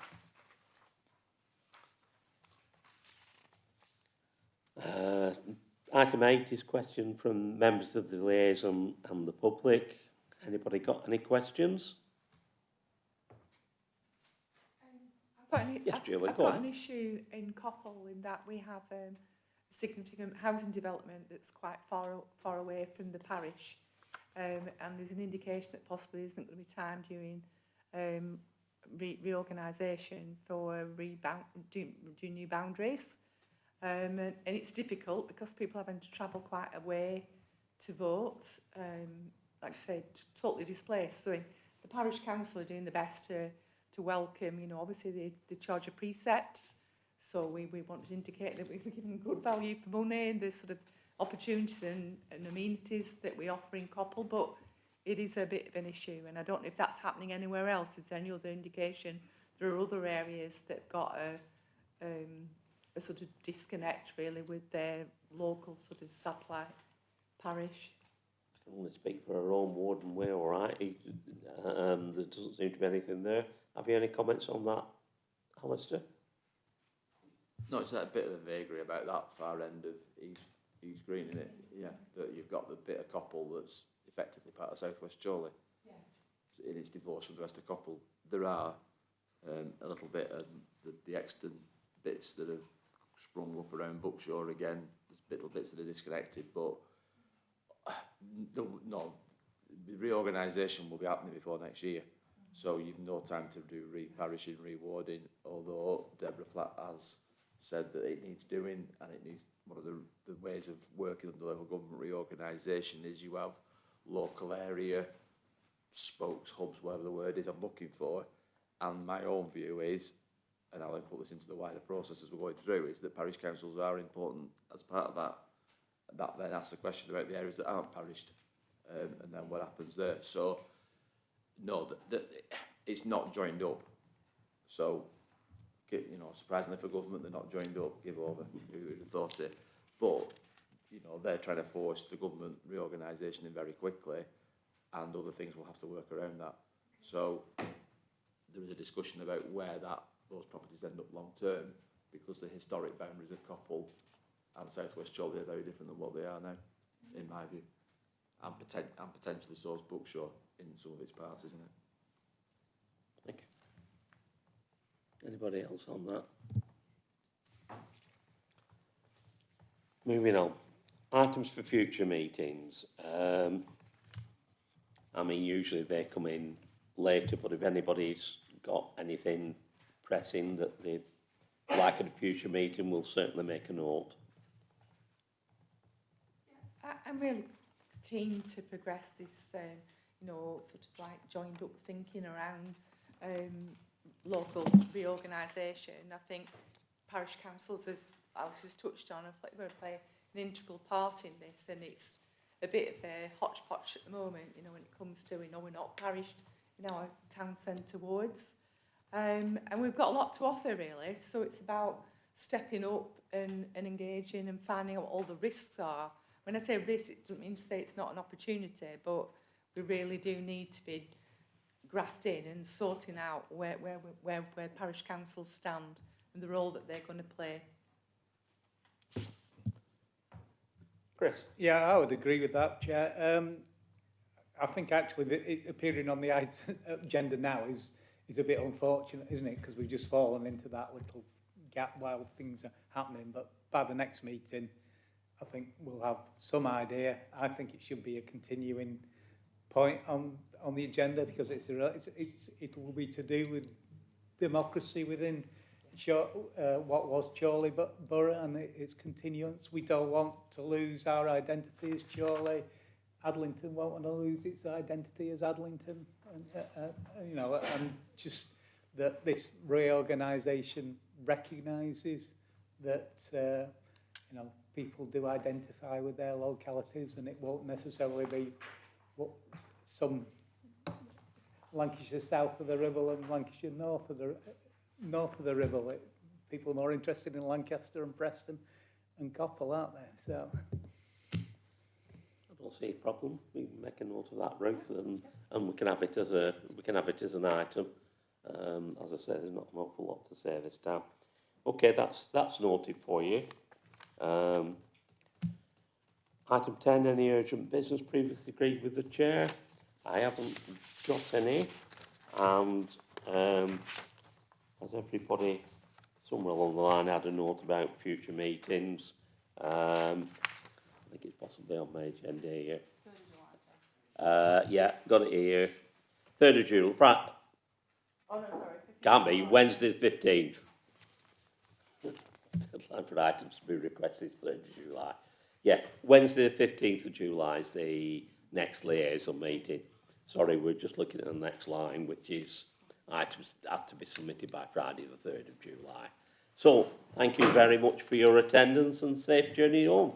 Item 8 is question from members of the liaison and the public. Anybody got any questions? Yes, Julie, I've go got on. an issue in Coppell in that we have a significant housing development that's quite far away from the parish, and there's an indication that possibly isn't going to be time during reorganisation for do new boundaries, and it's difficult because people are having to travel quite a way to vote. Like I say, totally displaced. So the parish council are doing the best to welcome, you know, obviously they charge a preset, so we want to indicate that we're giving good value for money and the sort of opportunities and amenities that we offer in Coppell, but it is a bit of an issue, and I don't know if that's happening anywhere else. Is there any other indication there are other areas that have got a sort of disconnect really with their local sort of satellite parish? I can only speak for our own ward and we're all right. There doesn't seem to be anything there. Have you any comments on that, Alistair? No, it's a bit of a vagary about that far end of East Green, isn't it? Yeah, that you've got the bit of Coppell that's effectively part of South West Chorley. Yeah. In its divorce from the rest of Coppell. There are a little bit of the extant bits that have sprung up around Buckshaw again. There's little bits that are disconnected, but no, the reorganisation will be happening before next year. So you've no time to do re-parishing, re-warding, although Deborah Platt has said that it needs doing, and it needs, one of the ways of working under local government reorganisation is you have local area spokes, hubs, whatever the word is I'm looking for, and my own view is, and I'll put this into the wider process as we're going through, is that parish councils are important as part of that. That then asks the question about the areas that aren't parished, and then what happens there. So, no, it's not joined up. So, you know, surprisingly for government, they're not joined up, give over, who would have thought it. But, you know, they're trying to force the government reorganisation in very quickly, and other things will have to work around that. So, there is a discussion about where those properties end up long term, because the historic boundaries of Coppell and South West Chorley are very different than what they are now, in my view. And potentially so is Buckshaw in some of its parts, isn't it? Thank you. Anybody else on that? Moving on. Items for future meetings. I mean, usually they come in later, but if anybody's got anything pressing that they'd like at a future meeting, we'll certainly make a note. I'm really keen to progress this, you know, sort of like joined up thinking around local reorganisation. I think parish councils, as Alice has touched on, are going to play an integral part in this, and it's a bit of a hodgepodge at the moment, you know, when it comes to, you know, we're not parished in our town centre wards. And we've got a lot to offer, really, so it's about stepping up and engaging and finding out what all the risks are. When I say risk, it doesn't mean to say it's not an opportunity, but we really do need to be grafting and sorting out where parish councils stand and the role that they're going to play. Chris? Yeah, I would agree with that, Chair. I think actually it appearing on the agenda now is a bit unfortunate, isn't it? Because we've just fallen into that little gap while things are happening. But by the next meeting, I think we'll have some idea. I think it should be a continuing point on the agenda, because it will be to do with democracy within what was Chorley Borough and its continuance. We don't want to lose our identity as Chorley. Adlington won't want to lose its identity as Adlington, and you know, and just that this reorganisation recognises that you know, people do identify with their localities, and it won't necessarily be what some Lancashire south of the Ribble and Lancashire north of the Ribble. People are more interested in Lancaster and Preston and Coppell, aren't they? So I don't see a problem. We can make a note of that, Ruth, and we can have it as an item, As I said, there's not an awful lot to say this time. Okay, that's noted for you. Item 10, any urgent business previously agreed with the chair? I haven't got any. And has everybody somewhere along the line had a note about future meetings? I think it's possibly on my agenda here. Yeah, got it here. 3rd of July. Right. Oh, no, sorry. Can't be. Wednesday the 15th. Deadline for items to be requested is 3rd of July. Yeah, Wednesday the 15th of July is the next liaison meeting. Sorry, we're just looking at the next line, which is items have to be submitted by Friday the 3rd of July. So, thank you very much for your attendance and safe journey home.